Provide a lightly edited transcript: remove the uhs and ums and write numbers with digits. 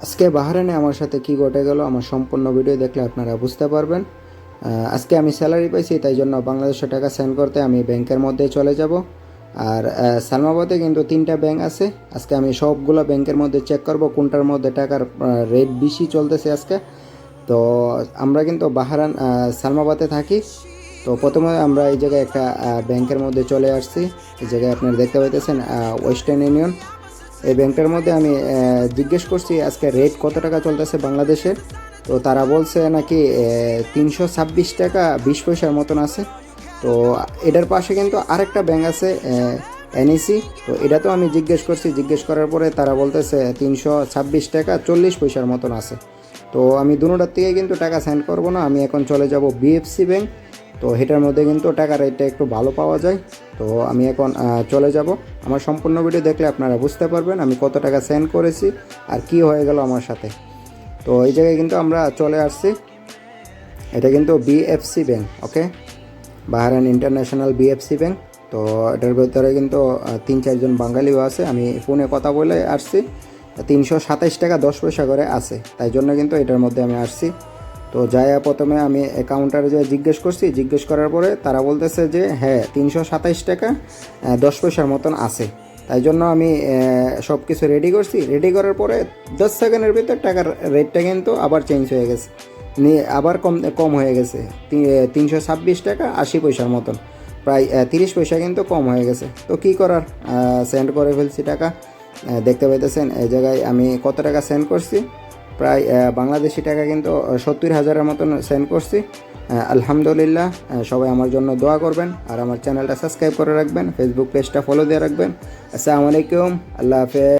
আজকে বাহারাইনে আমার সাথে কি ঘটে গেল আমার সম্পূর্ণ ভিডিও দেখলে আপনারা বুঝতে পারবেন। আজকে আমি স্যালারি পাইছি, তাই জন্য বাংলাদেশে টাকা সেন্ড করতে আমি ব্যাংকের মধ্যে চলে যাব। আর সালমাবাদে কিন্তু 3টা ব্যাংক আছে। আজকে আমি সবগুলো ব্যাংকের মধ্যে চেক করব কোনটার মধ্যে টাকার রেট বেশি চলতেছে আজকে। তো আমরা কিন্তু বাহারান সালমাবাদে থাকি। তো প্রথমে আমরা এই জায়গায় একটা ব্যাংকের মধ্যে চলে আসছি। এই জায়গায় আপনারা দেখতে পাইতেছেন ওয়েস্টার্ন ইউনিয়ন। এই ব্যাংকটার মধ্যে আমি জিজ্ঞেস করছি আজকে রেট কত টাকা চলতেছে বাংলাদেশের। তো তারা বলছে নাকি 326 টাকা 20 পয়সার মতন আছে। তো এটার পাশে কিন্তু আরেকটা ব্যাংক আছে এনইসি। তো এটা তো আমি জিজ্ঞেস করার পরে তারা বলতেছে 326 টাকা 40 পয়সার মতন আছে। তো আমি দুটোটার থেকে কিন্তু টাকা সেন্ড করব না, আমি এখন চলে যাব বিএফসি ব্যাংক। তো এটার মধ্যে কিন্তু টাকার রেটটা একটু ভালো পাওয়া যায়। তো আমি এখন চলে যাব। আমার সম্পূর্ণ ভিডিও দেখলে আপনারা বুঝতে পারবেন আমি কত টাকা সেন্ড করেছি আর কি হয়ে গেল আমার সাথে। তো এই জায়গায় কিন্তু আমরা চলে আসছি। এটা কিন্তু বিএফসি ব্যাংক, ওকে, বাহরাইন ইন্টারন্যাশনাল বিএফসি ব্যাংক। তো এটার ভেতরে কিন্তু 3-4 জন বাঙালিও আছে। আমি ফোনে কথা বলে আসছি। 327 টাকা 10 পয়সা করে আছে, তাই জন্য কিন্তু এটার মধ্যে আমি আসছি। তো যাই প্রথমে আমি কাউন্টারে যে জিজ্ঞেস করার পরে তারা বলতেছে যে হ্যাঁ 327 টাকা 10 পয়সার মতন আছে। তাই জন্য আমি সব কিছু রেডি করার পরে 10 সেকেন্ডের ভিতর টাকার রেটটা কিন্তু আবার চেঞ্জ হয়ে গেছে, নিয়ে আবার কম হয়ে গেছে 326 টাকা 80 পয়সার মতন, প্রায় 30 পয়সা কিন্তু কম হয়ে গেছে। তো কী করার, সেন্ড করে ফেলছি টাকা। দেখতে পাইতেছেন এই জায়গায় আমি কত টাকা সেন্ড করছি, প্রায় বাংলাদেশি টাকা কিন্তু 70,000-এর মতন সেন্ড করছি। আলহামদুলিল্লাহ। সবাই আমার জন্য দোয়া করবেন আর আমার চ্যানেলটা সাবস্ক্রাইব করে রাখবেন, ফেসবুক পেজটা ফলো দিয়ে রাখবেন। আসসালামু আলাইকুম, আল্লাহ হাফেজ।